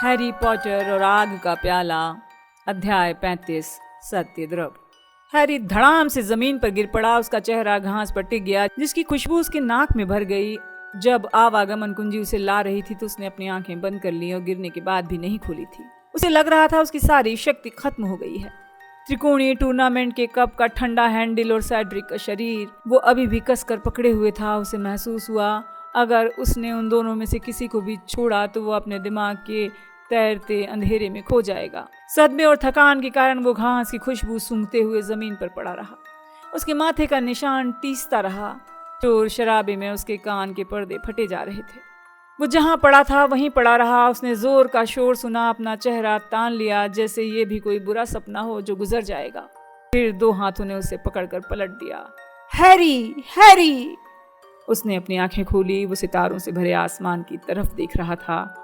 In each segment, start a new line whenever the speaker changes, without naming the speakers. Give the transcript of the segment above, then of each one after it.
Harry Potter और आग का प्याला, अध्याय 35। सत्यद्रव। हैरी धड़ाम से जमीन पर गिर पड़ा। उसका चेहरा घास पर टिक गया, जिसकी खुशबू उसके नाक में भर गई। जब आवागमन कुंजी उसे ला रही थी तो उसने अपनी आंखें बंद कर ली और गिरने के बाद भी नहीं खोली थी। उसे लग रहा था उसकी सारी शक्ति खत्म हो गई है। त्रिकोणीय टूर्नामेंट के कप का ठंडा हैंडल और सैड्रिक का शरीर वो अभी भी कसकर पकड़े हुए था। उसे महसूस हुआ अगर उसने उन दोनों में से किसी को भी छोड़ा तो वो अपने दिमाग के तैरते अंधेरे में खो जाएगा। सदमे और थकान के कारण वो घास की खुशबू सूंघते हुए जमीन पर पड़ा रहा। उसके माथे का निशान टीसता रहा। शोर शराबे में उसके कान के पर्दे फटे जा रहे थे। वो जहां पड़ा था वहीं पड़ा रहा। उसने जोर का शोर सुना, अपना चेहरा तान लिया जैसे ये भी कोई बुरा सपना हो जो गुजर जाएगा। फिर दो हाथों ने उसे पकड़कर पलट दिया। Harry, Harry! उसने अपनी आंखें खोली। वो सितारों से भरे आसमान की तरफ देख रहा था।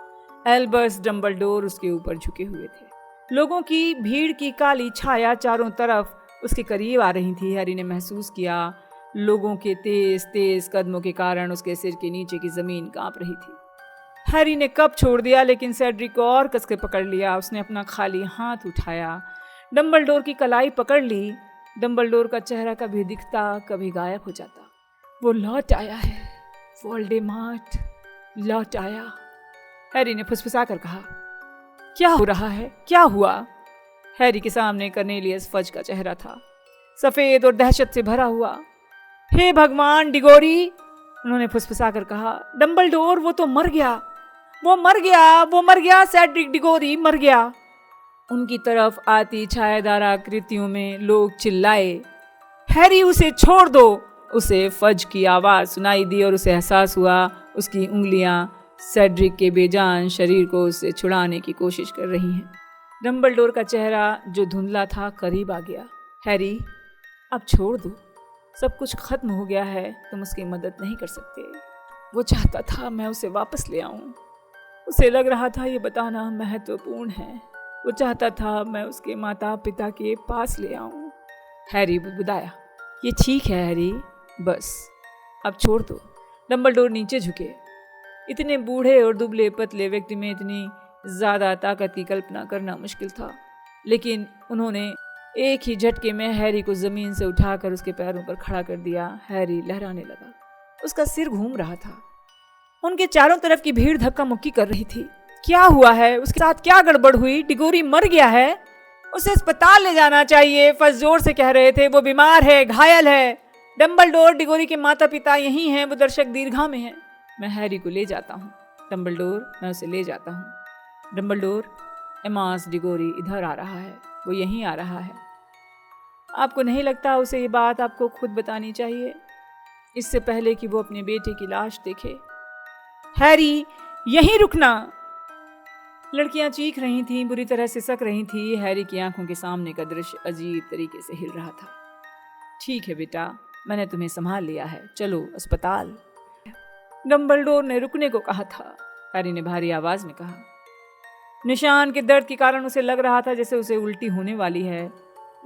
एल्बस डंबलडोर उसके ऊपर झुके हुए थे। लोगों की भीड़ की काली छाया चारों तरफ उसके करीब आ रही थी। हैरी ने महसूस किया लोगों के तेज तेज कदमों के कारण उसके सिर के नीचे की जमीन कांप रही थी। हैरी ने कप छोड़ दिया, लेकिन सेड्रिक को और कसके पकड़ लिया। उसने अपना खाली हाथ उठाया, डंबलडोर की कलाई पकड़ ली। डंबलडोर का चेहरा कभी दिखता कभी गायब हो जाता। वो लौट आया है, वोल्डेमॉर्ट लौट आया। हैरी ने फुसफुसाकर कहा, क्या हो रहा है, क्या हुआ? हैरी के सामने कर्नेलियस फज का चेहरा था, सफेद और दहशत से भरा हुआ। हे भगवान, डिगोरी! उन्होंने फुसफुसाकर कहा, डंबलडोर वो तो मर गया, वो मर गया, वो मर गया, सेड्रिक डिगोरी मर गया। उनकी तरफ आती छायादार आकृतियों में लोग चिल्लाए, हैरी उसे छोड़ दो। उसे फज की आवाज सुनाई दी और उसे एहसास हुआ उसकी उंगलियां सेड्रिक के बेजान शरीर को उससे छुड़ाने की कोशिश कर रही हैं। डंबलडोर का चेहरा जो धुंधला था करीब आ गया। हैरी, अब छोड़ दो, सब कुछ खत्म हो गया है, तुम उसकी मदद नहीं कर सकते। वो चाहता था मैं उसे वापस ले आऊं। उसे लग रहा था ये बताना महत्वपूर्ण है। वो चाहता था मैं उसके माता पिता के पास ले आऊं। हैरी बुदबुदाया, ये ठीक है हैरी, बस अब छोड़ दो। डंबलडोर नीचे झुके। इतने बूढ़े और दुबले पतले व्यक्ति में इतनी ज्यादा ताकत की कल्पना करना मुश्किल था, लेकिन उन्होंने एक ही झटके में हैरी को जमीन से उठाकर उसके पैरों पर खड़ा कर दिया। हैरी लहराने लगा। उसका सिर घूम रहा था। उनके चारों तरफ की भीड़ धक्का मुक्की कर रही थी। क्या हुआ है? उसके साथ क्या गड़बड़ हुई? डिगोरी मर गया है, उसे अस्पताल ले जाना चाहिए, फज जोर से कह रहे थे। वो बीमार है, घायल है। डंबलडोर, डिगोरी के माता पिता यही हैं, वो दर्शक दीर्घा में हैं। मैं हैरी को ले जाता हूँ। डंबलडोर, मैं उसे ले जाता हूँ। डंबलडोर, एमास डिगोरी इधर आ रहा है, वो यहीं आ रहा है। आपको नहीं लगता उसे ये बात आपको खुद बतानी चाहिए, इससे पहले कि वो अपने बेटे की लाश देखे? हैरी, यहीं रुकना! लड़कियां चीख रही थीं, बुरी तरह से सक रही थी। हैरी की आंखों के सामने का दृश्य अजीब तरीके से हिल रहा था। ठीक है बेटा, मैंने तुम्हें संभाल लिया है, चलो अस्पताल। डंबलडोर ने रुकने को कहा था, हैरी ने भारी आवाज में कहा। निशान के दर्द के कारण उसे लग रहा था जैसे उसे उल्टी होने वाली है।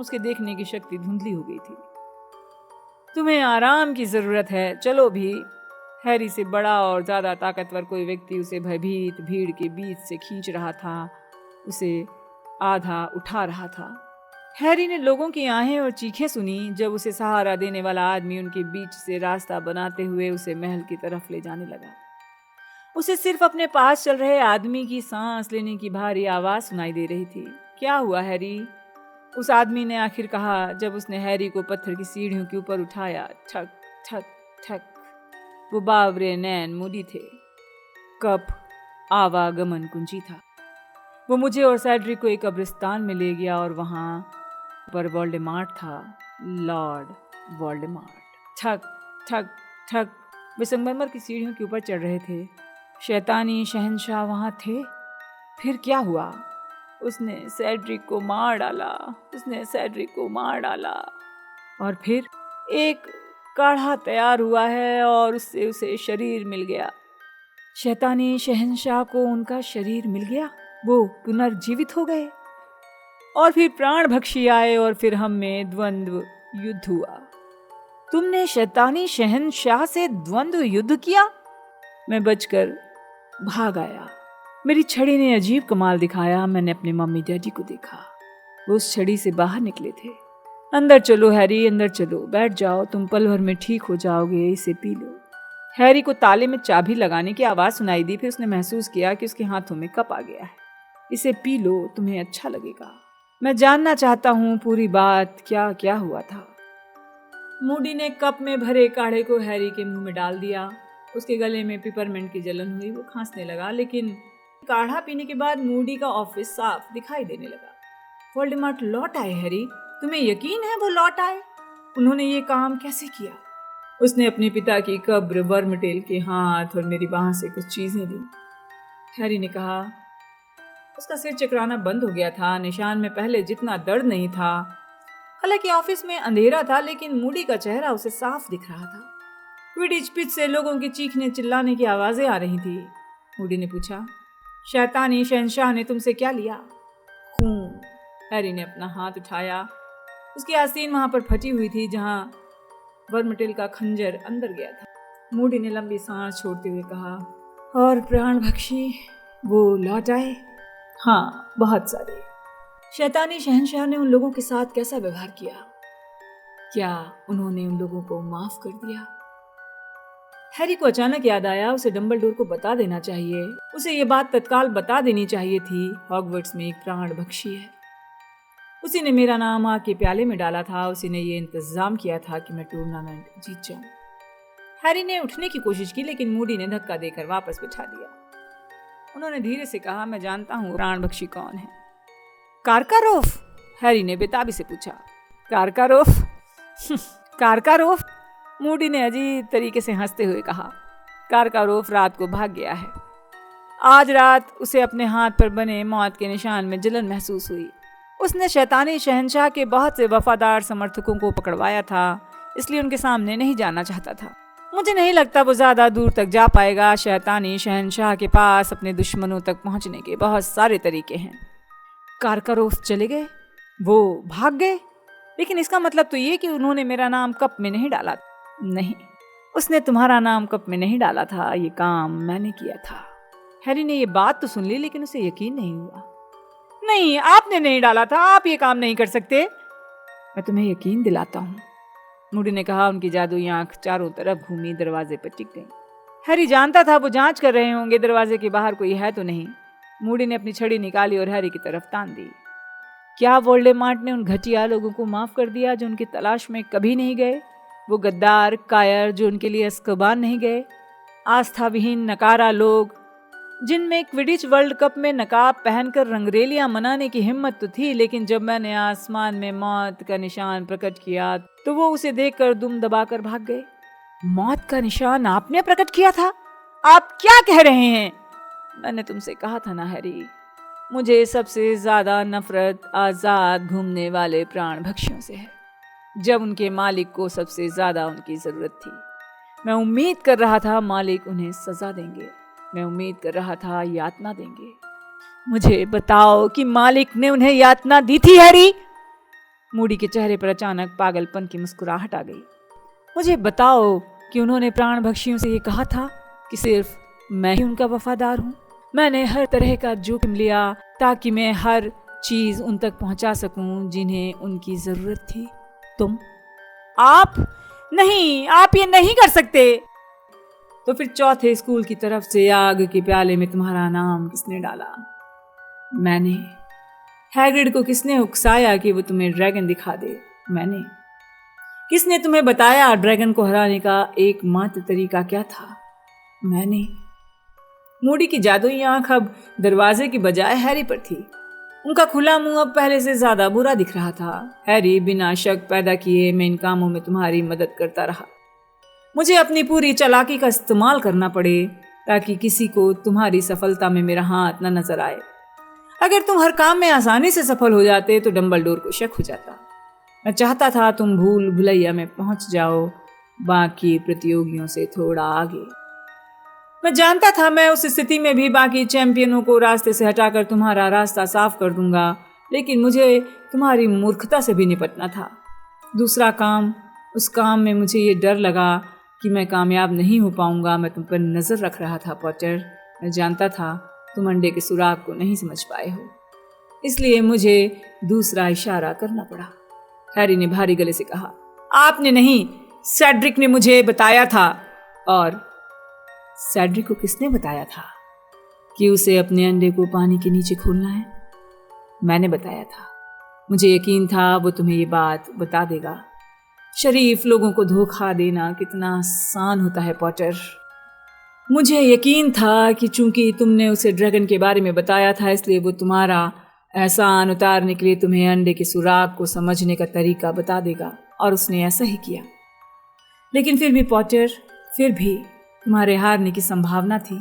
उसके देखने की शक्ति धुंधली हो गई थी। तुम्हें आराम की जरूरत है, चलो भी। हैरी से बड़ा और ज्यादा ताकतवर कोई व्यक्ति उसे भयभीत भीड़ के बीच से खींच रहा था, उसे आधा उठा रहा था। हैरी ने लोगों की आहें और चीखें सुनी जब उसे सहारा देने वाला आदमी उनके बीच से रास्ता बनाते हुए उसे महल की तरफ ले जाने लगा। उसे सिर्फ अपने पास चल रहे आदमी की सांस लेने की भारी आवाज सुनाई दे रही थी। क्या हुआ हैरी? उस आदमी ने आखिर कहा जब उसने हैरी को पत्थर की सीढ़ियों के ऊपर उठाया। ठक ठक ठक। वो बावरे नैन मूडी थे। कप आवागमन कुंजी था। वो मुझे और सैड्रिक को एक कब्रिस्तान में ले गया और वहां पर वोल्डेमॉर्ट था, लॉर्ड वोल्डेमॉर्ट। ठक ठक ठक। वे संगमरमर की सीढ़ियों के ऊपर चढ़ रहे थे। शैतानी शहंशाह वहां थे। फिर क्या हुआ? उसने सेड्रिक को मार डाला, उसने सेड्रिक को मार डाला। और फिर एक काढ़ा तैयार हुआ है और उससे उसे शरीर मिल गया। शैतानी शहंशाह को उनका शरीर मिल गया, वो पुनर्जीवित हो गए। और फिर प्राण भक्षी आए और फिर हम में द्वंद्व युद्ध हुआ। तुमने शैतानी शहंशाह से द्वंद्व युद्ध किया? मैं बचकर भाग आया। मेरी छड़ी ने अजीब कमाल दिखाया। मैंने अपने मम्मी डैडी को देखा, वो उस छड़ी से बाहर निकले थे। अंदर चलो हैरी, अंदर चलो, बैठ जाओ, तुम पल भर में ठीक हो जाओगे, इसे पी लो। हैरी को ताले में चाबी लगाने की आवाज़ सुनाई दी। फिर उसने महसूस किया कि उसके हाथों में कप आ गया है। इसे पी लो, तुम्हें अच्छा लगेगा। मैं जानना चाहता हूँ पूरी बात, क्या क्या हुआ था। मूडी ने कप में भरे काढ़े को हैरी के मुंह में डाल दिया। उसके गले में पिपरमिंट की जलन हुई, वो खांसने लगा। लेकिन काढ़ा पीने के बाद मूडी का ऑफिस साफ दिखाई देने लगा। वोल्डेमॉर्ट लौट आए हैरी, तुम्हें यकीन है वो लौट आए? उन्होंने ये काम कैसे किया? उसने अपने पिता की कब्र, वर्मटेल के हाथ और मेरी बाह से कुछ चीजें दी, हैरी ने कहा। उसका सिर चकराना बंद हो गया था। निशान में पहले जितना दर्द नहीं था। हालांकि ऑफिस में अंधेरा था, लेकिन मूडी का चेहरा उसे साफ दिख रहा था। क्विडिच पिच से लोगों के चीखने चिल्लाने की आवाजें आ रही थी। मूडी ने पूछा, शैतानी शहंशाह ने तुमसे क्या लिया? खून। हैरी ने अपना हाथ उठाया। उसकी आस्तीन वहां पर फटी हुई थी जहां वर्मटेल का खंजर अंदर गया था। मूडी ने लंबी सांस छोड़ते हुए कहा, और प्राण भक्षी वो लौट आए? हाँ, बहुत सारे। शैतानी शहंशाह ने उन लोगों के साथ कैसा व्यवहार किया? क्या उन्होंने उन लोगों को माफ कर दिया? हैरी को अचानक याद आया, उसे डंबलडोर को बता देना चाहिए। उसे ये बात तत्काल बता देनी चाहिए थी। हॉगवर्ट्स में एक प्राण भक्षी है। उसी ने मेरा नाम आग के प्याले में डाला था। उसी ने ये इंतजाम किया था कि मैं टूर्नामेंट जीत जाऊं। हैरी ने उठने की कोशिश की, लेकिन मूडी ने धक्का देकर वापस बिठा दिया। उन्होंने धीरे से कहा, मैं जानता हूं प्राण भक्षी कौन है। कारकारोफ? हैरी ने बेताबी से पूछा। कारकारोफ? कारकारोफ? मूडी ने अजीब तरीके से हंसते हुए कहा, कारकारोफ रात को भाग गया है। आज रात उसे अपने हाथ पर बने मौत के निशान में जलन महसूस हुई। उसने शैतानी शहंशाह के बहुत से वफादार समर्थकों को पकड़वाया था, इसलिए उनके सामने नहीं जाना चाहता था। मुझे नहीं लगता वो ज्यादा दूर तक जा पाएगा। शैतानी शहंशाह के पास अपने दुश्मनों तक पहुंचने के बहुत सारे तरीके हैं। कारकारोफ चले गए? वो भाग गए? लेकिन इसका मतलब तो ये कि उन्होंने मेरा नाम कप में नहीं डाला। नहीं, उसने तुम्हारा नाम कप में नहीं डाला था। ये काम मैंने किया था। हैरी ने ये बात तो सुन ली, लेकिन उसे यकीन नहीं हुआ। नहीं, आपने नहीं डाला था, आप ये काम नहीं कर सकते। मैं तुम्हें यकीन दिलाता हूँ, मूडी ने कहा। उनकी जादुई आंख चारों तरफ घूमी, दरवाजे पर टिक गई। हैरी जानता था वो जांच कर रहे होंगे, दरवाजे के बाहर कोई है तो नहीं। मूडी ने अपनी छड़ी निकाली और हैरी की तरफ तान दी। क्या वोल्डेमॉर्ट ने उन घटिया लोगों को माफ कर दिया जो उनकी तलाश में कभी नहीं गए? वो गद्दार कायर जो उनके लिए अस्कबान नहीं गए? आस्था विहीन नकारा लोग जिनमें क्विडिच वर्ल्ड कप में नकाब पहनकर रंगरेलियां मनाने की हिम्मत तो थी, लेकिन जब मैंने आसमान में मौत का निशान प्रकट किया तो वो उसे देखकर दुम दबाकर भाग गए। मौत का निशान आपने प्रकट किया था? आप क्या कह रहे हैं? मैंने तुमसे कहा था ना हैरी, मुझे सबसे ज्यादा नफरत आजाद घूमने वाले प्राण भक्षियों से है, जब उनके मालिक को सबसे ज्यादा उनकी जरूरत थी। मैं उम्मीद कर रहा था मालिक उन्हें सजा देंगे। मैं उम्मीद कर रहा था यातना देंगे। मुझे बताओ कि मालिक ने उन्हें यातना दी थी हैरी? मूडी के चेहरे पर अचानक पागलपन की मुस्कुराहट आ गई। मुझे बताओ कि उन्होंने प्राण भक्षियों से ये कहा था कि सिर्फ मैं ही उनका वफादार हूँ। मैंने हर तरह का जोखिम लिया ताकि मैं हर चीज उन तक पहुंचा सकूं जिन्हें उनकी जरूरत थी। तुम? आप नहीं, आप ये नहीं कर सकते। तो फिर चौथे स्कूल की तरफ से आग के प्याले में तुम्हारा नाम किसने डाला? मैंने। हैग्रिड को किसने उकसाया कि वो तुम्हें ड्रैगन दिखा दे? मैंने। किसने तुम्हें बताया ड्रैगन को हराने का एकमात्र तरीका क्या था? मैंने। मूडी की जादुई आंख अब दरवाजे की बजाय हैरी पर थी। उनका खुला मुंह अब पहले से ज्यादा बुरा दिख रहा था। हैरी, बिना शक पैदा किए मैं इन कामों में तुम्हारी मदद करता रहा। मुझे अपनी पूरी चालाकी का इस्तेमाल करना पड़े ताकि किसी को तुम्हारी सफलता में मेरा हाथ न नजर आए। अगर तुम हर काम में आसानी से सफल हो जाते तो डंबलडोर को शक हो जाता। मैं चाहता था तुम भूल भुलैया में पहुंच जाओ, बाकी प्रतियोगियों से थोड़ा आगे। मैं जानता था मैं उस स्थिति में भी बाकी चैंपियनों को रास्ते से हटाकर तुम्हारा रास्ता साफ कर दूंगा, लेकिन मुझे तुम्हारी मूर्खता से भी निपटना था। दूसरा काम, उस काम में मुझे ये डर लगा कि मैं कामयाब नहीं हो पाऊंगा। मैं तुम पर नजर रख रहा था पॉटर। मैं जानता था तुम अंडे के सुराग को नहीं समझ पाए हो, इसलिए मुझे दूसरा इशारा करना पड़ा। हैरी ने भारी गले से कहा, आपने नहीं, सेड्रिक ने मुझे बताया था। और सेड्रिक को किसने बताया था कि उसे अपने अंडे को पानी के नीचे खोलना है? मैंने बताया था। मुझे यकीन था वो तुम्हें ये बात बता देगा। शरीफ लोगों को धोखा देना कितना आसान होता है पॉटर। मुझे यकीन था कि चूंकि तुमने उसे ड्रैगन के बारे में बताया था, इसलिए वो तुम्हारा एहसान उतारने के लिए तुम्हें अंडे के सुराग को समझने का तरीका बता देगा, और उसने ऐसा ही किया। लेकिन फिर भी पॉटर, फिर भी तुम्हारे हारने की संभावना थी।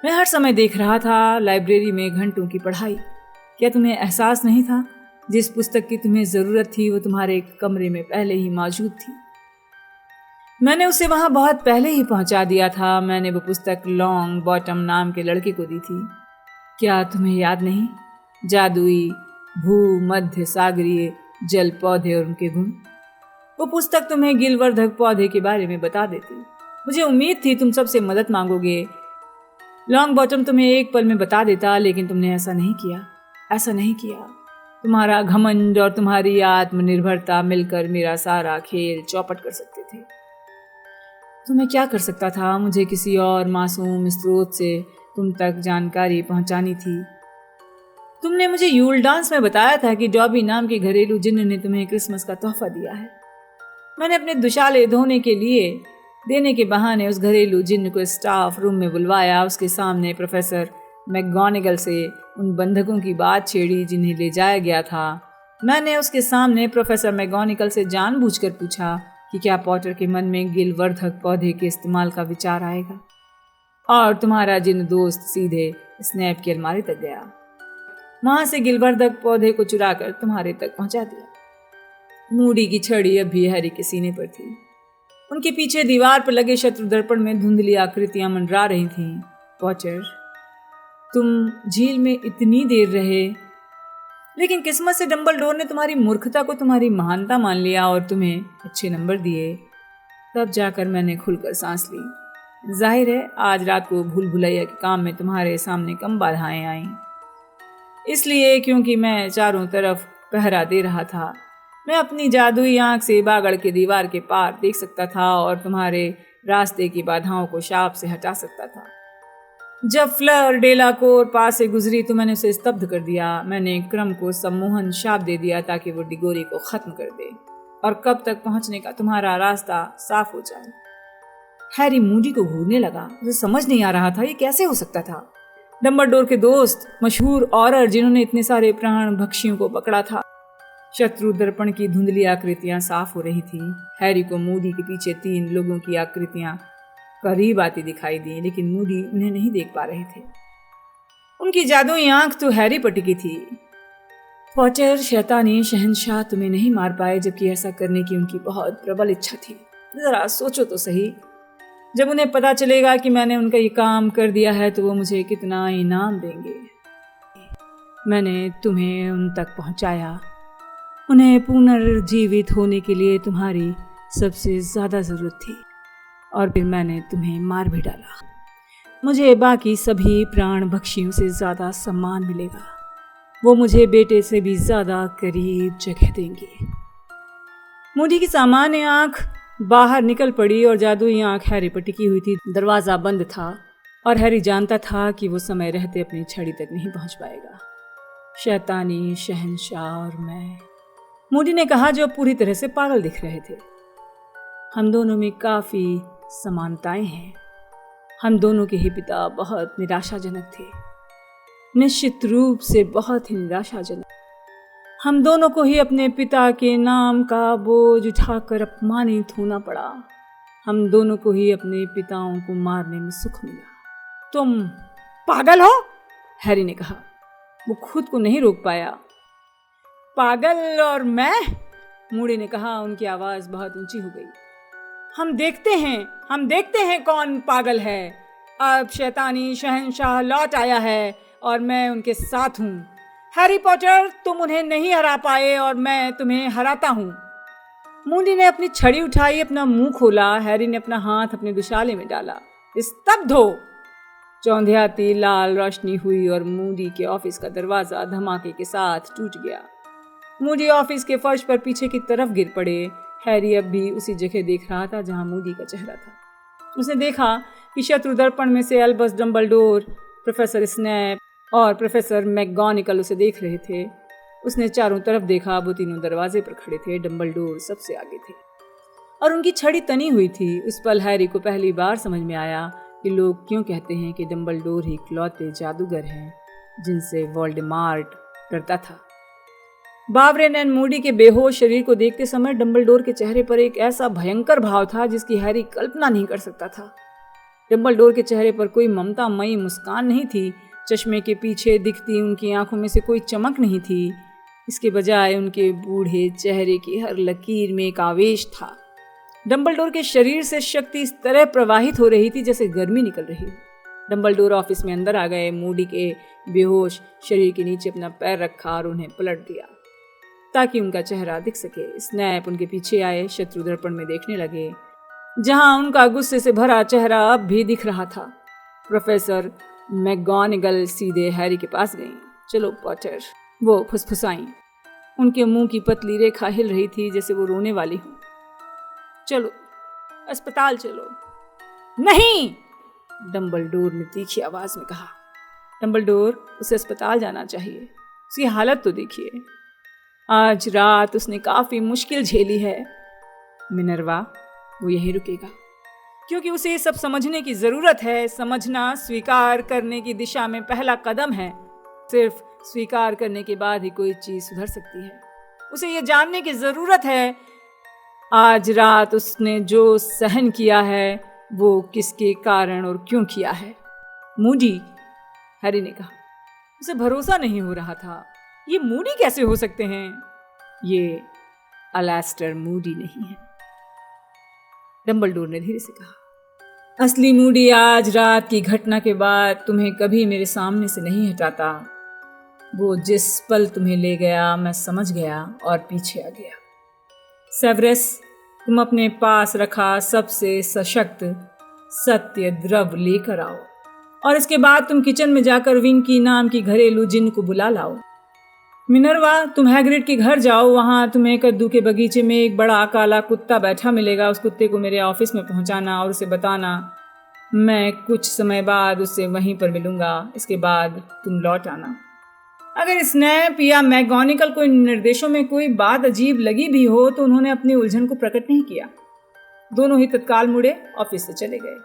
मैं हर समय देख रहा था लाइब्रेरी में घंटों की पढ़ाई। क्या तुम्हें एहसास नहीं था जिस पुस्तक की तुम्हें ज़रूरत थी वो तुम्हारे कमरे में पहले ही मौजूद थी? मैंने उसे वहाँ बहुत पहले ही पहुँचा दिया था। मैंने वो पुस्तक लॉन्ग बॉटम नाम के लड़के को दी थी। क्या तुम्हें याद नहीं? जादुई भूमध्य सागरीय जल पौधे और उनके गुण। वो पुस्तक तुम्हें गिलवर्धक पौधे के बारे में बता देती। मुझे उम्मीद थी तुम सबसे मदद मांगोगे। लॉन्ग बॉटम तुम्हें एक पल में बता देता, लेकिन तुमने ऐसा नहीं किया। ऐसा नहीं किया। तुम्हारा घमंड और तुम्हारी आत्मनिर्भरता मिलकर मेरा सारा खेल चौपट कर सकते थे। तो मैं क्या कर सकता था? मुझे किसी और मासूम स्रोत से तुम तक जानकारी पहुंचानी थी। तुमने मुझे यूल डांस में बताया था कि डॉबी नाम के घरेलू जिन्न ने तुम्हें क्रिसमस का तोहफा दिया है। मैंने अपने दुशाले धोने के लिए देने के बहाने उस घरेलू जिन्न को स्टाफ रूम में बुलवाया। उसके सामने प्रोफेसर मैकगोनागल से उन बंधकों की बात छेड़ी जिन्हें ले जाया गया था। मैंने उसके सामने प्रोफेसर मैकगोनागल से जानबूझकर पूछा कि क्या पॉटर के मन में गिलवर्धक पौधे के इस्तेमाल का विचार आएगा। और तुम्हारा जिन्न दोस्त सीधे स्नैप की अलमारी तक गया, वहां से गिलवर्धक पौधे को चुराकर तुम्हारे तक पहुंचा दिया। मूडी की छड़ी अब भी हैरी के सीने पर थी। उनके पीछे दीवार पर लगे शत्रु दर्पण में धुंधली आकृतियां मंडरा रही थीं। पॉटर, तुम झील में इतनी देर रहे, लेकिन किस्मत से डंबलडोर ने तुम्हारी मूर्खता को तुम्हारी महानता मान लिया और तुम्हें अच्छे नंबर दिए। तब जाकर मैंने खुलकर सांस ली। जाहिर है आज रात को भूल भुलैया के काम में तुम्हारे सामने कम बाधाएं आईं, इसलिए क्योंकि मैं चारों तरफ पहरा दे रहा था। मैं अपनी जादुई आंख से बागड़ के दीवार के पार देख सकता था और तुम्हारे रास्ते की बाधाओं को शाप से हटा सकता था। जब फ्लर डेलाकोर पास से गुजरी तो मैंने उसे स्तब्ध कर दिया। मैंने क्रम को सम्मोहन शाप दे दिया ताकि वो डिगोरी को खत्म कर दे और कब तक पहुंचने का तुम्हारा रास्ता साफ हो जाए। हैरी मूडी को घूरने लगा। उसे समझ नहीं आ रहा था ये कैसे हो सकता था। डंबलडोर के दोस्त, मशहूर औरर जिन्होंने इतने सारे प्राण भक्षियों को पकड़ा था। शत्रु दर्पण की धुंधली आकृतियां साफ हो रही थी। हैरी को मूडी के पीछे 3 लोगों की आकृतियां करीब आती दिखाई दी, लेकिन मूडी उन्हें नहीं देख पा रहे थे। उनकी जादुई आंख तो हैरी पर टिकी थी। पॉटर, शैतानी शहंशाह तुम्हें नहीं मार पाए, जबकि ऐसा करने की उनकी बहुत प्रबल इच्छा थी। जरा सोचो तो सही, जब उन्हें पता चलेगा कि मैंने उनका ये काम कर दिया है तो वो मुझे कितना इनाम देंगे। मैंने तुम्हें उन तक पहुंचाया। उन्हें पुनर्जीवित होने के लिए तुम्हारी सबसे ज़्यादा ज़रूरत थी और फिर मैंने तुम्हें मार भी डाला। मुझे बाकी सभी प्राण भक्षियों से ज़्यादा सम्मान मिलेगा। वो मुझे बेटे से भी ज़्यादा करीब जगह देंगे। मूडी की सामान्य आंख बाहर निकल पड़ी और जादुई आंख हैरी पर टिकी हुई थी। दरवाज़ा बंद था और हैरी जानता था कि वो समय रहते अपनी छड़ी तक नहीं पहुंच पाएगा। शैतानी शहंशाह और मैं, मूडी ने कहा, जो पूरी तरह से पागल दिख रहे थे। हम दोनों में काफ़ी समानताएं हैं। हम दोनों के ही पिता बहुत निराशाजनक थे, निश्चित रूप से बहुत ही निराशाजनक। हम दोनों को ही अपने पिता के नाम का बोझ उठाकर अपमानित होना पड़ा। हम दोनों को ही अपने पिताओं को मारने में सुख मिला। तुम पागल हो, हैरी ने कहा। वो खुद को नहीं रोक पाया। पागल और मैं, मूडी ने कहा। उनकी आवाज बहुत ऊंची हो गई। हम देखते हैं कौन पागल है। अब शैतानी शहंशाह लौट आया है और मैं उनके साथ हूँ। हैरी पॉटर, तुम उन्हें नहीं हरा पाए और मैं तुम्हें हराता हूँ। मूडी ने अपनी छड़ी उठाई, अपना मुंह खोला। हैरी ने अपना हाथ अपने दुशाले में डाला। स्तब्ध हो, चौंधियाती लाल रोशनी हुई और मूडी के ऑफिस का दरवाजा धमाके के साथ टूट गया। मूडी ऑफिस के फर्श पर पीछे की तरफ गिर पड़े। हैरी अब भी उसी जगह देख रहा था जहां मूडी का चेहरा था। उसने देखा कि शत्रु दर्पण में से अल्बस डंबलडोर, प्रोफेसर स्नैप और प्रोफेसर मैकगॉनिकल उसे देख रहे थे। उसने चारों तरफ देखा, वो तीनों दरवाजे पर खड़े थे। डंबलडोर सबसे आगे थे और उनकी छड़ी तनी हुई थी। उस पल हैरी को पहली बार समझ में आया कि लोग क्यों कहते हैं कि डंबलडोर ही इकलौते जादूगर हैं जिनसे वोल्डेमॉर्ट डरता था। बावरेन एंड मूडी के बेहोश शरीर को देखते समय डंबलडोर के चेहरे पर एक ऐसा भयंकर भाव था जिसकी हैरी कल्पना नहीं कर सकता था। डंबलडोर के चेहरे पर कोई ममतामयी मुस्कान नहीं थी। चश्मे के पीछे दिखती उनकी आंखों में से कोई चमक नहीं थी। इसके बजाय उनके बूढ़े चेहरे की हर लकीर में एक आवेश था। डंबलडोर के शरीर से शक्ति इस तरह प्रवाहित हो रही थी जैसे गर्मी निकल रही हो। डंबलडोर ऑफिस में अंदर आ गए। मूडी के बेहोश शरीर के नीचे अपना पैर रखा और उन्हें पलट दिया ताकि उनका चेहरा दिख सके। स्नैप उनके पीछे आए, शत्रु दर्पण में देखने लगे जहां उनका गुस्से से भरा चेहरा अब भी दिख रहा था। प्रोफेसर मैकगॉनिगल सीधे हैरी के पास गईं। चलो पॉटर, वो फुसफुसाईं। उनके मुंह की पतली रेखा हिल रही थी जैसे वो रोने वाली हो। चलो अस्पताल चलो। नहीं, डंबलडोर ने तीखी आवाज में कहा। डंबलडोर, उसे अस्पताल जाना चाहिए। उसकी हालत तो देखिए। आज रात उसने काफी मुश्किल झेली है। मिनर्वा, वो यहीं रुकेगा क्योंकि उसे ये सब समझने की जरूरत है। समझना स्वीकार करने की दिशा में पहला कदम है। सिर्फ स्वीकार करने के बाद ही कोई चीज सुधर सकती है। उसे ये जानने की जरूरत है आज रात उसने जो सहन किया है वो किसके कारण और क्यों किया है। मूडी, हैरी ने कहा। उसे भरोसा नहीं हो रहा था। ये मूडी कैसे हो सकते हैं? ये अलास्टर मूडी नहीं है, डंबलडोर ने धीरे से कहा। असली मूडी आज रात की घटना के बाद तुम्हें कभी मेरे सामने से नहीं हटाता। वो जिस पल तुम्हें ले गया मैं समझ गया और पीछे आ गया। सेवरस, तुम अपने पास रखा सबसे सशक्त सत्य द्रव लेकर आओ और इसके बाद तुम किचन में जाकर विंकी नाम की घरेलू जिन को बुला लाओ। मिनर्वा, तुम हैग्रिड के घर जाओ। वहां तुम्हें कद्दू के बगीचे में एक बड़ा काला कुत्ता बैठा मिलेगा। उस कुत्ते को मेरे ऑफिस में पहुंचाना और उसे बताना मैं कुछ समय बाद उससे वहीं पर मिलूंगा। इसके बाद तुम लौट आना। अगर स्नैप या मैकगॉनिकल को इन निर्देशों में कोई बात अजीब लगी भी हो तो उन्होंने अपनी उलझन को प्रकट नहीं किया। दोनों ही तत्काल मुड़े ऑफिस से चले गए।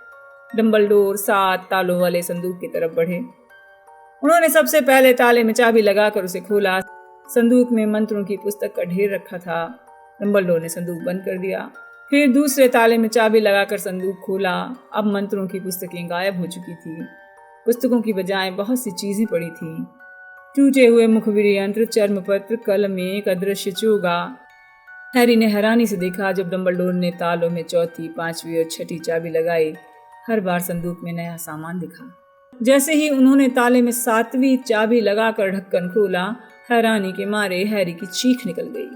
डंबलडोर 7 तालों वाले संदूक की तरफ बढ़े। उन्होंने सबसे पहले ताले में चाबी लगाकर उसे खोला। संदूक में मंत्रों की पुस्तक का ढेर रखा था। डंबलडोर ने संदूक बंद कर दिया। फिर दूसरे ताले में चाबी लगाकर संदूक खोला। अब मंत्रों की पुस्तकें गायब हो चुकी थी। पुस्तकों की बजाय बहुत सी चीजें पड़ी थी। टूटे हुए मुखबिर यंत्र, चर्मपत्र, कलम, एक अदृश्य चोगा। हैरी ने हैरानी से देखा जब डंबलडोर ने तालों में चौथी, 5वीं और 6ठी चाबी लगाई। हर बार संदूक में नया सामान दिखा। जैसे ही उन्होंने ताले में 7वीं चाबी लगाकर ढक्कन खोला, हैरानी के मारे हैरी की चीख निकल गई।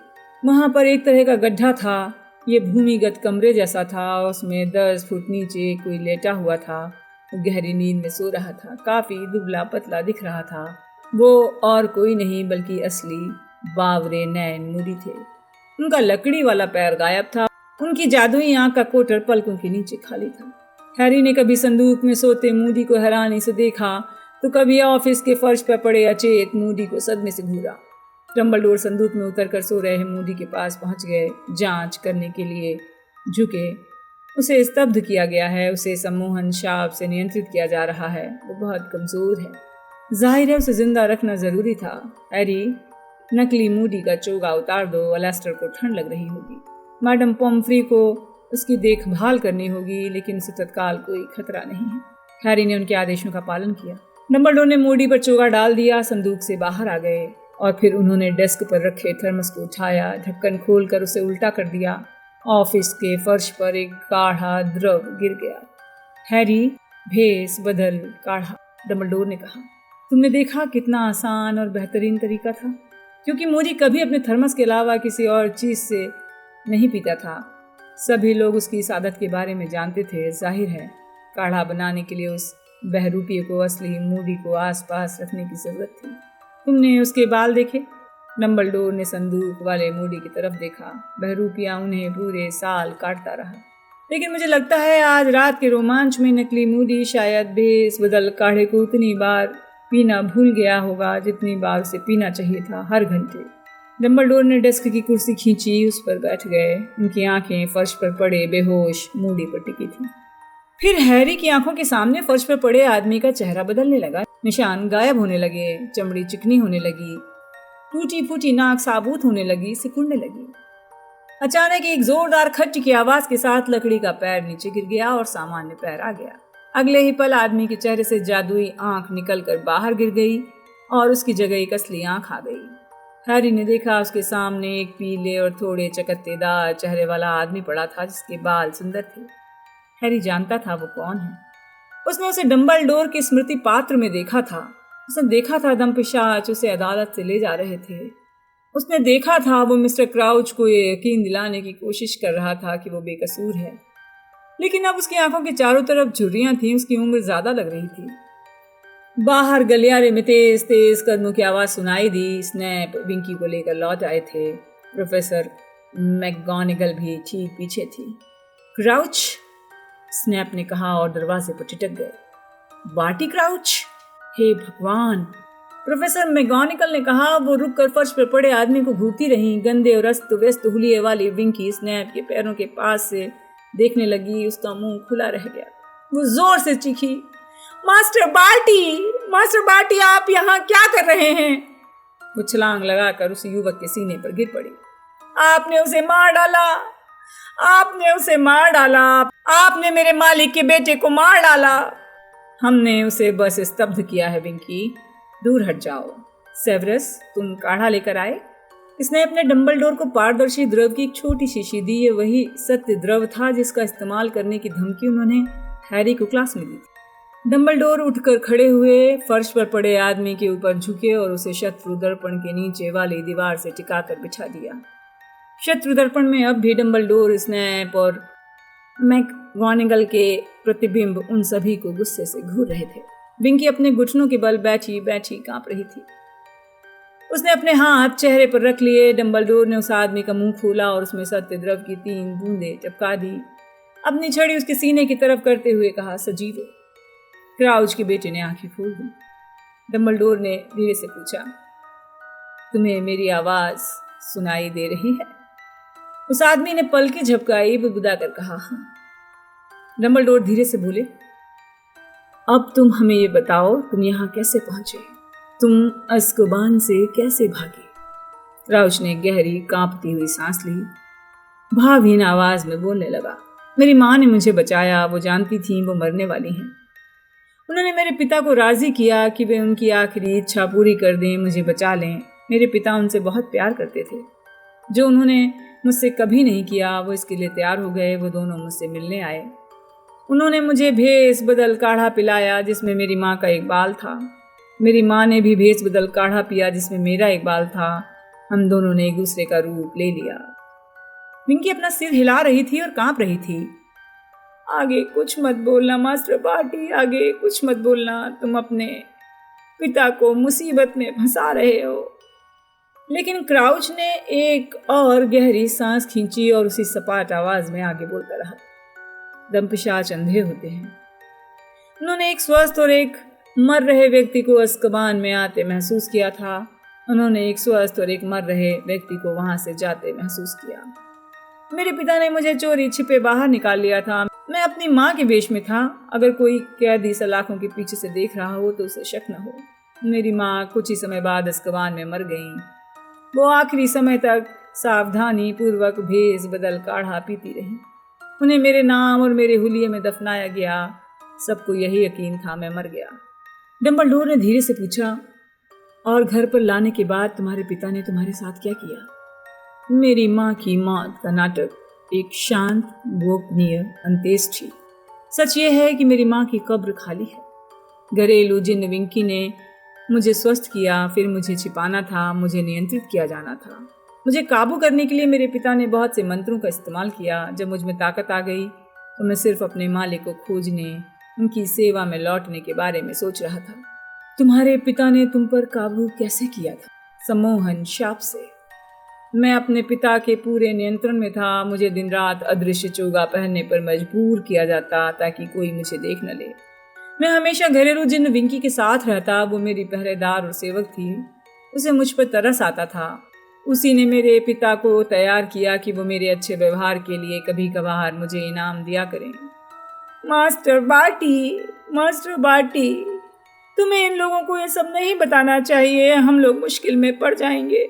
वहां पर एक तरह का गड्ढा था। ये भूमिगत कमरे जैसा था। उसमें 10 फुट नीचे कोई लेटा हुआ था। वो गहरी नींद में सो रहा था। काफी दुबला पतला दिख रहा था। वो और कोई नहीं बल्कि असली बावरेन मूडी थे। उनका लकड़ी वाला पैर गायब था। उनकी जादुई आंख का कोटर पलकों के नीचे खाली था। हैरी ने कभी संदूक में सोते मूडी को हैरानी से देखा तो कभी ऑफिस के फर्श पर पड़े अचेत मूडी को सदमे से घूरा। डंबलडोर संदूक में उतरकर सो रहे मूडी के पास पहुंच गए। जांच करने के लिए झुके। उसे स्तब्ध किया गया है। उसे सम्मोहन शाप से नियंत्रित किया जा रहा है। वो बहुत कमजोर है। जाहिर है उसे जिंदा रखना जरूरी था। हैरी, नकली मूडी का चोगा उतार दो। अलास्टर को ठंड लग रही होगी। मैडम पॉम्फ्री को उसकी देखभाल करनी होगी, लेकिन उसे तत्काल कोई खतरा नहीं है। हैरी ने उनके आदेशों का पालन किया। डंबलडोर ने मूडी पर चोगा डाल दिया। संदूक से बाहर आ गए और फिर उन्होंने डेस्क पर रखे थर्मस को उठाया। ढक्कन खोलकर उसे उल्टा कर दिया। ऑफिस के फर्श पर एक गाढ़ा द्रव गिर गया। हैरी, भेस बदल काढ़ा, डंबलडोर ने कहा। तुमने देखा कितना आसान और बेहतरीन तरीका था, क्योंकि मूडी कभी अपने थर्मस के अलावा किसी और चीज से नहीं पीता था। सभी लोग उसकी इस आदत के बारे में जानते थे। जाहिर है काढ़ा बनाने के लिए उस बहरूपिये को असली मूडी को आसपास रखने की जरूरत थी। तुमने उसके बाल देखे? डम्बलडोर ने संदूक वाले मूडी की तरफ देखा। बहरूपिया उन्हें पूरे साल काटता रहा, लेकिन मुझे लगता है आज रात के रोमांच में नकली मूडी शायद भेस बदल काढ़े को उतनी बार पीना भूल गया होगा जितनी बार उसे पीना चाहिए था हर घंटे। डम्बलडोर ने डेस्क की कुर्सी खींची, उस पर बैठ गए। उनकी आंखें फर्श पर पड़े बेहोश मूडी पर टिकी थी। फिर हैरी की आंखों के सामने फर्श पर पड़े आदमी का चेहरा बदलने लगा। निशान गायब होने लगे, चमड़ी चिकनी होने लगी, टूटी फूटी नाक साबुत होने लगी, सिकुड़ने लगी। अचानक एक जोरदार खट की आवाज के साथ लकड़ी का पैर नीचे गिर गया और सामान्य पैर आ गया। अगले ही पल आदमी के चेहरे से जादुई आंख निकलकर बाहर गिर गई और उसकी जगह एक असली आंख आ गई। हैरी ने देखा उसके सामने एक पीले और थोड़े चकत्तेदार चेहरे वाला आदमी पड़ा था जिसके बाल सुंदर थे। हैरी जानता था वो कौन है। उसने उसे डम्बलडोर के स्मृति पात्र में देखा था। उसने देखा था दंपिशाच उसे अदालत से ले जा रहे थे। उसने देखा था वो मिस्टर क्राउच को ये यकीन दिलाने की कोशिश कर रहा था कि वो बेकसूर है, लेकिन अब उसकी आंखों के चारों तरफ झुर्रियां थीं। उसकी उम्र ज्यादा लग रही थी। बाहर गलियारे में तेज तेज कदमों की आवाज सुनाई दी। स्नैप विंकी को लेकर लौट आए थे। प्रोफेसर मैकगोनागल भी ठीक पीछे थी। क्राउच, स्नैप ने कहा और दरवाजे पर टिटक गए। बार्टी क्राउच, हे भगवान, प्रोफेसर मैकगोनागल ने कहा। वो रुक कर फर्श पर पड़े आदमी को घूरती रही। गंदे और अस्त व्यस्त हुलिये वाली विंकी स्नैप के पैरों के पास से देखने लगी। उसका मुंह खुला रह गया। वो जोर से चीखी, मास्टर बार्टी, आप यहाँ क्या कर रहे हैं? वो छलांग लगाकर उस युवक के सीने पर गिर पड़ी। आपने उसे मार डाला, आपने मेरे मालिक के बेटे को मार डाला। हमने उसे बस स्तब्ध किया है विंकी, दूर हट जाओ। सेवरस, तुम काढ़ा लेकर आए? इसने अपने डम्बलडोर को पारदर्शी द्रव की एक छोटी शीशी दी। ये वही सत्य द्रव था जिसका इस्तेमाल करने की धमकी उन्होंने हैरी को क्लास में दी थी। डम्बलडोर उठकर खड़े हुए, फर्श पर पड़े आदमी के ऊपर झुके और उसे शत्रु दर्पण के नीचे वाली दीवार से टिकाकर बिछा दिया। शत्रु दर्पण में अब भी डम्बलडोर, स्नैप और मैकगोनागल के प्रतिबिंब उन सभी को गुस्से से घूर रहे थे। विंकी अपने घुटनों के बल बैठी बैठी कांप रही थी। उसने अपने हाथ चेहरे पर रख लिए। डम्बलडोर ने उस आदमी का मुंह खोला और उसमें सत्य द्रव की 3 बूंदें टपका दी। अपनी छड़ी उसके सीने की तरफ करते हुए कहा, सजीवो। क्राउच के बेटे ने आंखें खोल दी। डम्बलडोर ने धीरे से पूछा, तुम्हें मेरी आवाज सुनाई दे रही है? उस आदमी ने पलकें झपकाई, बुदबुदा कर कहा, हाँ। डम्बलडोर धीरे से बोले, अब तुम हमें ये बताओ, तुम यहाँ कैसे पहुंचे? तुम अज़्काबान से कैसे भागे? क्राउच ने गहरी कांपती हुई सांस ली। भावहीन आवाज में बोलने लगा, मेरी माँ ने मुझे बचाया। वो जानती थी वो मरने वाली हैं। उन्होंने मेरे पिता को राजी किया कि वे उनकी आखिरी इच्छा पूरी कर दें, मुझे बचा लें। मेरे पिता उनसे बहुत प्यार करते थे, जो उन्होंने मुझसे कभी नहीं किया। वो इसके लिए तैयार हो गए। वो दोनों मुझसे मिलने आए। उन्होंने मुझे भेस बदल काढ़ा पिलाया जिसमें मेरी माँ का एक बाल था। मेरी माँ ने भी भेस बदल काढ़ा पिया जिसमें मेरा एक बाल था। हम दोनों ने एक दूसरे का रूप ले लिया। विंकी अपना सिर हिला रही थी और कांप रही थी। आगे कुछ मत बोलना मास्टर बार्टी, आगे कुछ मत बोलना। तुम अपने पिता को मुसीबत में फंसा रहे हो। लेकिन क्राउच ने एक और गहरी सांस खींची और उसी सपाट आवाज में आगे बोलता रहा, दंपिशाच अंधे होते हैं। उन्होंने एक स्वस्थ और एक मर रहे व्यक्ति को अज़्काबान में आते महसूस किया था। उन्होंने एक स्वस्थ और एक मर रहे व्यक्ति को वहां से जाते महसूस किया। मेरे पिता ने मुझे चोरी छिपे बाहर निकाल लिया था। मैं अपनी माँ के वेश में था। अगर कोई कैदी सलाखों के पीछे से देख रहा हो तो उसे शक न हो। मेरी माँ कुछ ही समय बाद अज़्काबान में मर गई। वो आखिरी समय तक सावधानी पूर्वक भेस बदल काढ़ा पीती रही। उन्हें मेरे नाम और मेरे हुलिये में दफनाया गया। सबको यही यकीन था मैं मर गया। डम्बलडोर ने धीरे से पूछा, और घर पर लाने के बाद तुम्हारे पिता ने तुम्हारे साथ क्या किया? मेरी माँ की मौत का नाटक एक शांत गोपनीय अंत्येष्टि। सच ये है कि मेरी माँ की कब्र खाली है। घरेलू जिन विंकी ने मुझे स्वस्थ किया, फिर मुझे छिपाना था, मुझे नियंत्रित किया जाना था। मुझे काबू करने के लिए मेरे पिता ने बहुत से मंत्रों का इस्तेमाल किया। जब मुझ में ताकत आ गई तो मैं सिर्फ अपने मालिक को खोजने, उनकी सेवा में लौटने के बारे में सोच रहा था। तुम्हारे पिता ने तुम पर काबू कैसे किया था? सम्मोहन शाप से। मैं अपने पिता के पूरे नियंत्रण में था। मुझे दिन रात अदृश्य चोगा पहनने पर मजबूर किया जाता ताकि कोई मुझे देख न ले। मैं हमेशा घरेलू जिन्न विंकी के साथ रहता। वो मेरी पहरेदार और सेवक थी। उसे मुझ पर तरस आता था। उसी ने मेरे पिता को तैयार किया कि वो मेरे अच्छे व्यवहार के लिए कभी कभार मुझे इनाम दिया करें। मास्टर बार्टी, तुम्हें इन लोगों को ये सब नहीं बताना चाहिए। हम लोग मुश्किल में पड़ जाएंगे।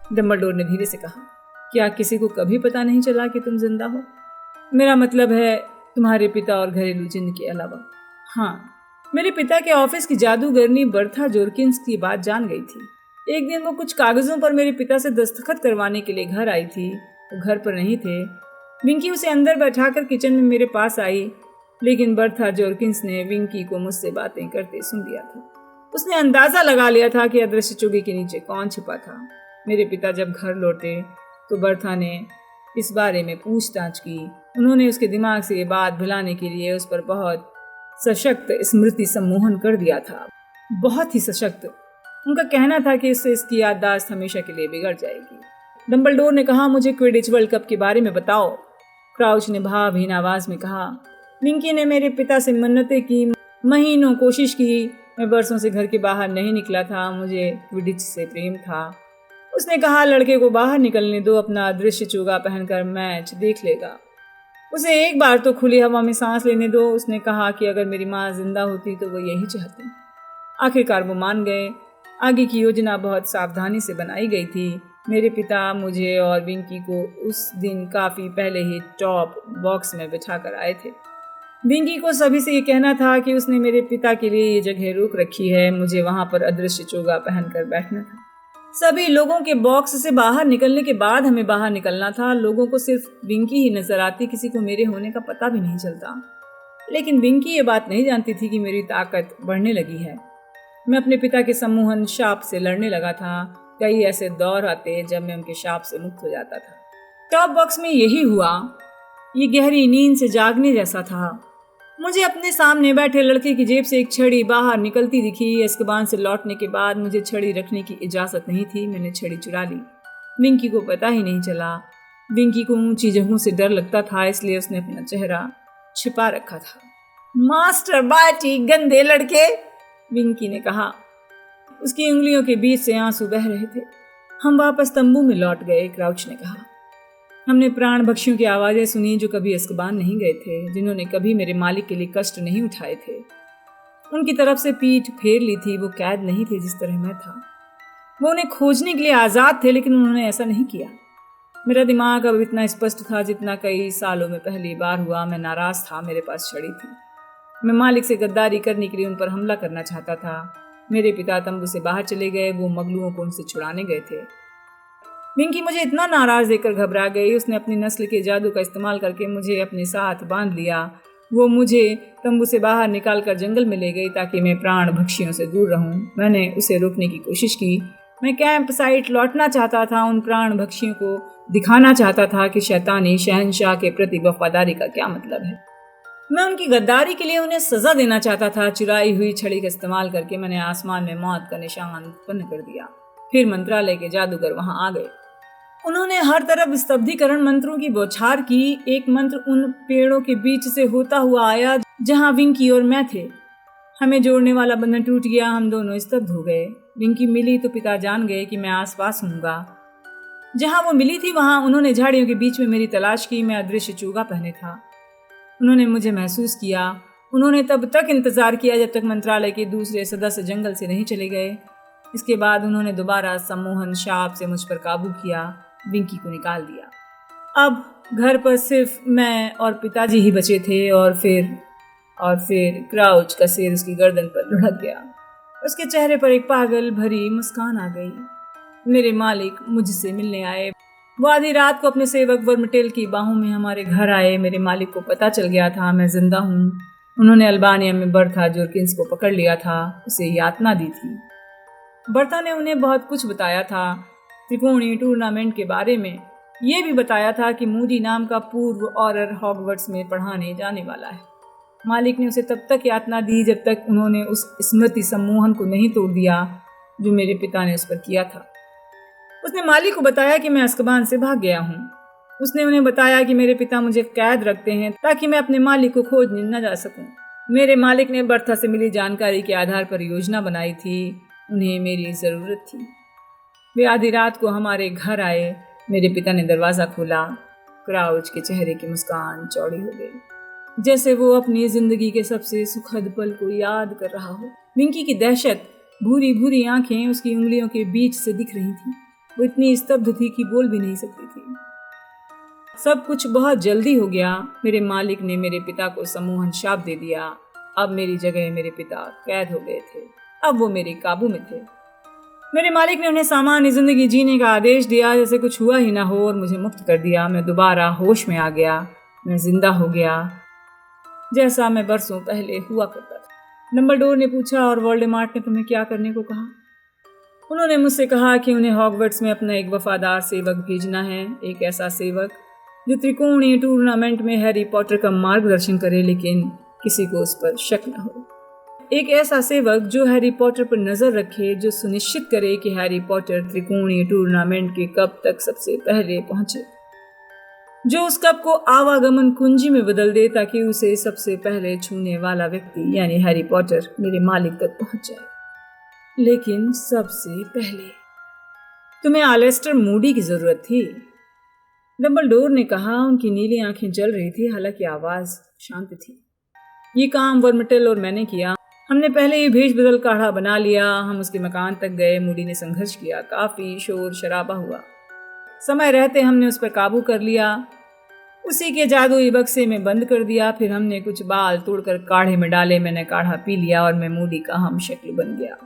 डम्बलडोर ने धीरे से कहा, क्या किसी को कभी पता नहीं चला कि तुम जिंदा हो? मेरा मतलब है तुम्हारे पिता और घरेलू जिन्न के अलावा। हाँ, मेरे पिता के ऑफिस की जादूगरनी बर्था जोरकिंस की बात जान गई थी। एक दिन वो कुछ कागजों पर मेरे पिता से दस्तखत करवाने के लिए घर आई थी। वो घर पर नहीं थे। विंकी उसे अंदर बैठाकर किचन में मेरे पास आई, लेकिन बर्था जोरकिंस ने विंकी को मुझसे बातें करते सुन लिया था। उसने अंदाजा लगा लिया था कि अदृश्य चोगे के नीचे कौन छिपा था। मेरे पिता जब घर लौटे तो बर्था ने इस बारे में पूछताछ की। उन्होंने उसके दिमाग से ये बात भुलाने के लिए उस पर बहुत सशक्त स्मृति सम्मोहन कर दिया था। बहुत ही सशक्त। उनका कहना था कि इससे इसकी याददाश्त हमेशा के लिए बिगड़ जाएगी। डम्बलडोर ने कहा, मुझे क्विडिच वर्ल्ड कप के बारे में बताओ। क्राउच ने भावहीन आवाज में कहा, विंकी ने मेरे पिता से मन्नतें की, महीनों कोशिश की। मैं बरसों से घर के बाहर नहीं निकला था। मुझे क्विडिच से प्रेम था। उसने कहा, लड़के को बाहर निकलने दो, अपना अदृश्य चोगा पहनकर मैच देख लेगा। उसे एक बार तो खुली हवा में सांस लेने दो। उसने कहा कि अगर मेरी माँ जिंदा होती तो वो यही चाहती। आखिरकार वो मान गए। आगे की योजना बहुत सावधानी से बनाई गई थी। मेरे पिता मुझे और विंकी को उस दिन काफी पहले ही टॉप बॉक्स में बिठा कर आए थे। विंकी को सभी से ये कहना था कि उसने मेरे पिता के लिए ये जगह रोक रखी है। मुझे वहां पर अदृश्य चोगा पहनकर बैठना था। सभी लोगों के बॉक्स से बाहर निकलने के बाद हमें बाहर निकलना था। लोगों को सिर्फ विंकी ही नजर आती, किसी को मेरे होने का पता भी नहीं चलता। लेकिन विंकी ये बात नहीं जानती थी कि मेरी ताकत बढ़ने लगी है। मैं अपने पिता के सम्मोहन शाप से लड़ने लगा था। कई ऐसे दौर आते जब मैं उनके शाप से मुक्त हो जाता था। टॉप बॉक्स में यही हुआ। ये गहरी नींद से जागने जैसा था। मुझे अपने सामने बैठे लड़के की जेब से एक छड़ी बाहर निकलती दिखी। अस्कबान से लौटने के बाद मुझे छड़ी रखने की इजाजत नहीं थी। मैंने छड़ी चुरा ली। विंकी को पता ही नहीं चला। विंकी को ऊंची जगहों से डर लगता था, इसलिए उसने अपना चेहरा छिपा रखा था। मास्टर बार्टी, गंदे लड़के, विंकी ने कहा। उसकी उंगलियों के बीच से आंसू बह रहे थे। हम वापस तंबू में लौट गए, क्राउच ने कहा। हमने प्राण भक्षियों की आवाजें सुनी जो कभी अस्कबान नहीं गए थे, जिन्होंने कभी मेरे मालिक के लिए कष्ट नहीं उठाए थे। उनकी तरफ से पीठ फेर ली थी। वो कैद नहीं थे जिस तरह मैं था। वो उन्हें खोजने के लिए आजाद थे, लेकिन उन्होंने ऐसा नहीं किया। मेरा दिमाग अब इतना स्पष्ट था जितना कई सालों में पहली बार हुआ। मैं नाराज था। मेरे पास छड़ी थी। मैं मालिक से गद्दारी करने के लिए उन पर हमला करना चाहता था। मेरे पिता तंबू से बाहर चले गए। वो मगलुओं को उनसे छुड़ाने गए थे। विंकी मुझे इतना नाराज देखकर घबरा गई। उसने अपनी नस्ल के जादू का इस्तेमाल करके मुझे अपने साथ बांध लिया। वो मुझे तंबू से बाहर निकालकर जंगल में ले गई ताकि मैं प्राण भक्षियों से दूर रहूं। मैंने उसे रोकने की कोशिश की। मैं कैंप साइट लौटना चाहता था। उन प्राण भक्षियों को दिखाना चाहता था कि शैतानी शहंशाह के प्रति वफादारी का क्या मतलब है। मैं उनकी गद्दारी के लिए उन्हें सजा देना चाहता था। चुराई हुई छड़ी का इस्तेमाल करके मैंने आसमान में मौत का निशान उत्पन्न कर दिया। फिर मंत्रालय के जादूगर वहां आ गए। उन्होंने हर तरफ स्तब्धीकरण मंत्रों की बौछार की। एक मंत्र उन पेड़ों के बीच से होता हुआ आया जहां विंकी और मैं थे। हमें जोड़ने वाला बंधन टूट गया। हम दोनों स्तब्ध हो गए। विंकी मिली तो पिता जान गए कि मैं आसपास हूँगा। जहां वो मिली थी वहां उन्होंने झाड़ियों के बीच में मेरी तलाश की। मैं अदृश्य चोगा पहने था। उन्होंने मुझे महसूस किया। उन्होंने तब तक इंतजार किया जब तक मंत्रालय के दूसरे सदस्य जंगल से नहीं चले गए। इसके बाद उन्होंने दोबारा सम्मोहन शाप से मुझ पर काबू किया। विंकी को निकाल दिया। अब घर पर सिर्फ मैं और पिताजी ही बचे थे। और फिर क्राउच का सिर उसकी गर्दन पर लुढ़क गया। उसके चेहरे पर एक पागल भरी मुस्कान आ गई। मेरे मालिक मुझसे मिलने आए। वो आधी रात को अपने सेवक वर्मटेल की बाहों में हमारे घर आए। मेरे मालिक को पता चल गया था मैं जिंदा हूँ। उन्होंने अल्बानिया में बर्था जोरकिंस को पकड़ लिया था, उसे यातना दी थी। बर्था ने उन्हें बहुत कुछ बताया था, त्रिकोणीय टूर्नामेंट के बारे में। ये भी बताया था कि मूडी नाम का पूर्व ऑरर हॉगवर्ट्स में पढ़ाने जाने वाला है। मालिक ने उसे तब तक यातना दी जब तक उन्होंने उस स्मृति सम्मोहन को नहीं तोड़ दिया जो मेरे पिता ने उस पर किया था। उसने मालिक को बताया कि मैं अज़्काबान से भाग गया हूँ। उसने उन्हें बताया कि मेरे पिता मुझे कैद रखते हैं ताकि मैं अपने मालिक को खोजने न जा सकूं। मेरे मालिक ने बर्था से मिली जानकारी के आधार पर योजना बनाई थी। उन्हें मेरी ज़रूरत थी। वे आधी रात को हमारे घर आए। मेरे पिता ने दरवाज़ा खोला। क्राउच के चेहरे की मुस्कान चौड़ी हो गई, जैसे वो अपनी ज़िंदगी के सबसे सुखद पल को याद कर रहा हो। विंकी की दहशत, भूरी भूरी आंखें उसकी उंगलियों के बीच से दिख रही थीं। वो इतनी स्तब्ध थी कि बोल भी नहीं सकती थी। सब कुछ बहुत जल्दी हो गया। मेरे मालिक ने मेरे पिता को सम्मोहन शाप दे दिया। अब मेरी जगह मेरे पिता कैद हो गए थे। अब वो मेरे काबू में थे। मेरे मालिक ने उन्हें सामान्य जिंदगी जीने का आदेश दिया, जैसे कुछ हुआ ही ना हो, और मुझे मुक्त कर दिया। मैं दोबारा होश में आ गया। मैं जिंदा हो गया, जैसा मैं बरसों पहले हुआ करता था। डंबलडोर ने पूछा, और वोल्डेमॉर्ट ने तुम्हें क्या करने को कहा? उन्होंने मुझसे कहा कि उन्हें हॉगवर्ट्स में अपना एक वफादार सेवक भेजना है, एक ऐसा सेवक जो त्रिकोणीय टूर्नामेंट में हैरी पॉटर का मार्गदर्शन करे, लेकिन किसी को उस पर शक न हो। एक ऐसा सेवक जो हैरी पॉटर पर नजर रखे, जो सुनिश्चित करे कि हैरी पॉटर त्रिकोणीय टूर्नामेंट के कप तक सबसे पहले पहुंचे, जो उस कप को आवागमन कुंजी में बदल दे ताकि उसे सबसे पहले छूने वाला व्यक्ति यानी हैरी पॉटर मेरे मालिक तक पहुंच जाए। लेकिन सबसे पहले तुम्हें आलेस्टर मूडी की जरूरत थी, डंबलडोर ने कहा। उनकी नीली आंखें जल रही थी, हालांकि आवाज शांत थी। ये काम वर्मिटल और मैंने किया। हमने पहले ही भेष बदल काढ़ा बना लिया। हम उसके मकान तक गए। मूडी ने संघर्ष किया। काफी शोर शराबा हुआ। समय रहते हमने उस पर काबू कर लिया, उसी के जादुई बक्से में बंद कर दिया। फिर हमने कुछ बाल तोड़कर काढ़े में डाले। मैंने काढ़ा पी लिया और मैं मूडी का हम शक्ल बन गया।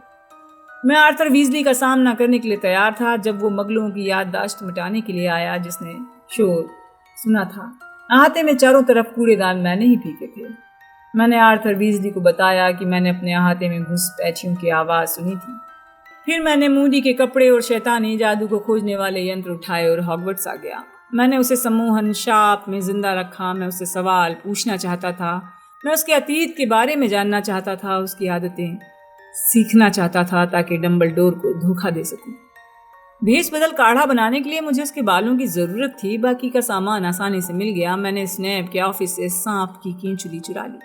मैं आर्थर वीजली का सामना करने के लिए तैयार था जब वो मगलों की याददाश्त मिटाने के लिए आया, जिसने शोर सुना था। अहाते में चारों तरफ कूड़ेदान मैंने ही फेंके थे। मैंने आर्थर वीजली को बताया कि मैंने अपने अहाते में घुसपैठियों की आवाज़ सुनी थी। फिर मैंने मूडी के कपड़े और शैतानी जादू को खोजने वाले यंत्र उठाए और हॉगवर्ट्स आ गया। मैंने उसे सम्मोहन शाप में जिंदा रखा। मैं उससे सवाल पूछना चाहता था। मैं उसके अतीत के बारे में जानना चाहता था, उसकी आदतें सीखना चाहता था ताकि डंबलडोर को धोखा दे सकूं। भेष बदल काढ़ा बनाने के लिए मुझे उसके बालों की जरूरत थी। बाकी का सामान आसानी से मिल गया। मैंने स्नैप के ऑफिस से सांप की कींचुली चुरा ली।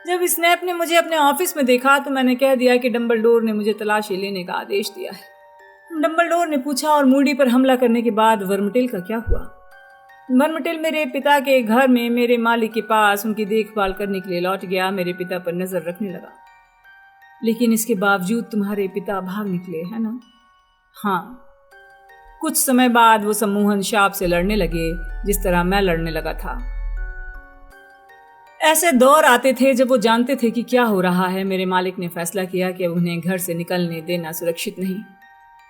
जब स्नैप ने मुझे अपने ऑफिस में देखा तो मैंने कह दिया कि डंबलडोर ने मुझे तलाशी लेने का आदेश दिया है। डंबलडोर ने पूछा, और मूडी पर हमला करने के बाद वर्मिटल का क्या हुआ? वर्मिटल मेरे पिता के घर में मेरे मालिक के पास उनकी देखभाल करने के लिए लौट गया। मेरे पिता पर नजर रखने लगा। लेकिन इसके बावजूद तुम्हारे पिता भाग निकले, है ना? हाँ। कुछ समय बाद वो सम्मोहन शाप से लड़ने लगे, जिस तरह मैं लड़ने लगा था। ऐसे दौर आते थे जब वो जानते थे कि क्या हो रहा है। मेरे मालिक ने फैसला किया कि अब उन्हें घर से निकलने देना सुरक्षित नहीं।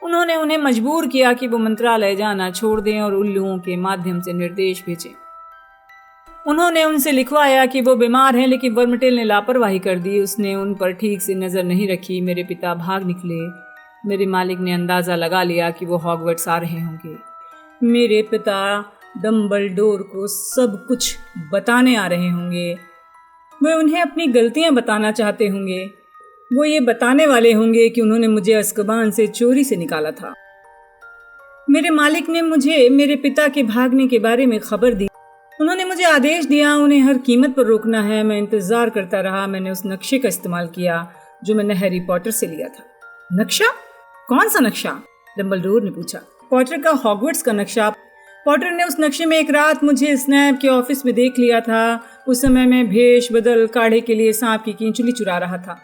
उन्होंने उन्हें मजबूर किया कि वो मंत्रालय जाना छोड़ दें और उल्लुओं के माध्यम से निर्देश भेजें। उन्होंने उनसे लिखवाया कि वो बीमार हैं, लेकिन वर्मिटल ने लापरवाही कर दी। उसने उन पर ठीक से नजर नहीं रखी। मेरे पिता भाग निकले। मेरे मालिक ने अंदाजा लगा लिया कि वो हॉगवर्ट्स आ रहे होंगे। मेरे पिता डंबलडोर को सब कुछ बताने आ रहे होंगे। वे उन्हें अपनी गलतियां बताना चाहते होंगे। वो ये बताने वाले होंगे कि उन्होंने मुझे अज़्काबान से चोरी से निकाला था। मेरे मालिक ने मुझे मेरे पिता के भागने के बारे में खबर दी। उन्होंने मुझे आदेश दिया उन्हें हर कीमत पर रोकना है। मैं इंतजार करता रहा। मैंने उस नक्शे का इस्तेमाल किया जो मैंने हैरी पॉटर से लिया था। नक्शा? कौन सा नक्शा? डंबलडोर ने पूछा। पॉटर का हॉगवर्ट्स का नक्शा। पॉटर ने उस नक्शे में एक रात मुझे स्नैप के ऑफिस में देख लिया था। उस समय मैं भेष बदल काढ़े के लिए सांप की कींचुली चुरा रहा था।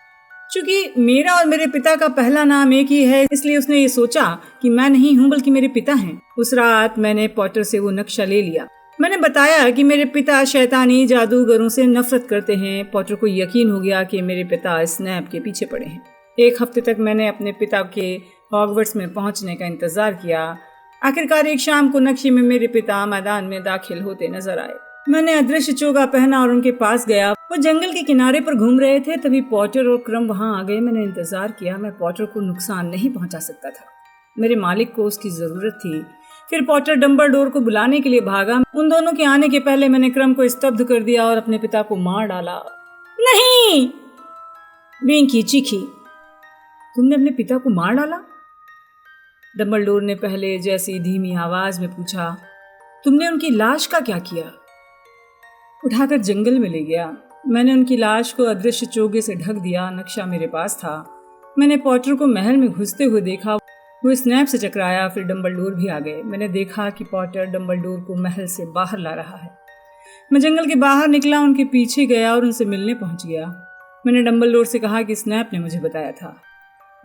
चूंकि मेरा और मेरे पिता का पहला नाम एक ही है, इसलिए उसने ये सोचा कि मैं नहीं हूँ बल्कि मेरे पिता हैं। उस रात मैंने पॉटर से वो नक्शा ले लिया। मैंने बताया कि मेरे पिता शैतानी जादूगरों से नफरत करते हैं। पॉटर को यकीन हो गया कि मेरे पिता स्नैप के पीछे पड़े हैं। एक हफ्ते तक मैंने अपने पिता के हॉगवर्ट्स में पहुंचने का इंतजार किया। आखिरकार एक शाम को नक्शे में मेरे पिता मैदान में दाखिल होते नजर आए। मैंने अदृश्य चोगा पहना और उनके पास गया। वो जंगल के किनारे पर घूम रहे थे। तभी पॉटर और क्रम वहां आ गए। मैंने इंतजार किया। मैं पॉटर को नुकसान नहीं पहुंचा सकता था। मेरे मालिक को उसकी जरूरत थी। फिर पॉटर डंबलडोर को बुलाने के लिए भागा। उन दोनों के आने के पहले मैंने क्रम को स्तब्ध कर दिया और अपने पिता को मार डाला। नहीं, विंकी चीखी। तुमने अपने पिता को मार डाला? डंबलडोर ने पहले जैसी धीमी आवाज में पूछा। तुमने उनकी लाश का क्या किया? उठाकर जंगल में ले गया। मैंने उनकी लाश को अदृश्य चोगे से ढक दिया। नक्शा मेरे पास था। मैंने पॉटर को महल में घुसते हुए देखा। वो स्नैप से टकराया। फिर डंबलडोर भी आ गए। मैंने देखा कि पॉटर डंबलडोर को महल से बाहर ला रहा है। मैं जंगल के बाहर निकला, उनके पीछे गया और उनसे मिलने पहुंच गया। मैंने डंबलडोर से कहा कि स्नैप ने मुझे बताया था।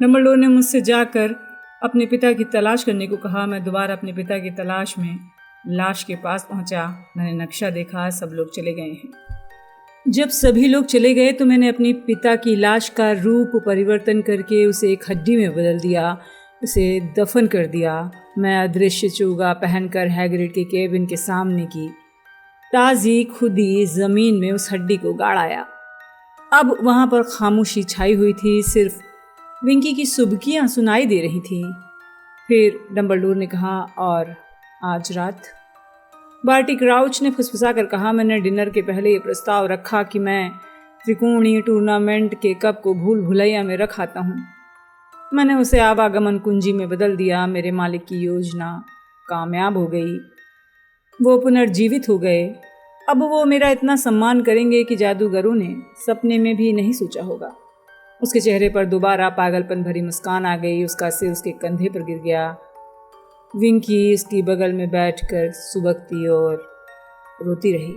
डंबलडोर ने मुझसे जाकर अपने पिता की तलाश करने को कहा। मैं दोबारा अपने पिता की तलाश में लाश के पास पहुंचा। मैंने नक्शा देखा, सब लोग चले गए हैं। जब सभी लोग चले गए तो मैंने अपने पिता की लाश का रूप परिवर्तन करके उसे एक हड्डी में बदल दिया, उसे दफन कर दिया। मैं अदृश्य चोगा पहनकर हैग्रिड के केबिन के सामने की ताज़ी खुदी ज़मीन में उस हड्डी को गाड़ आया। अब वहाँ पर खामोशी छाई हुई थी, सिर्फ विंकी की सुबकियाँ सुनाई दे रही थी। फिर डंबलडोर ने कहा, और आज रात? बार्टी क्राउच ने फुसफुसा कर कहा, मैंने डिनर के पहले ये प्रस्ताव रखा कि मैं त्रिकोणीय टूर्नामेंट के कप को भूल भुलैया में रख आता हूँ। मैंने उसे आवागमन कुंजी में बदल दिया। मेरे मालिक की योजना कामयाब हो गई। वो पुनर्जीवित हो गए। अब वो मेरा इतना सम्मान करेंगे कि जादूगरों ने सपने में भी नहीं सोचा होगा। उसके चेहरे पर दोबारा पागलपन भरी मुस्कान आ गई। उसका सिर उसके कंधे पर गिर गया। विंकी इसकी बगल में बैठकर सुबकती और रोती रही।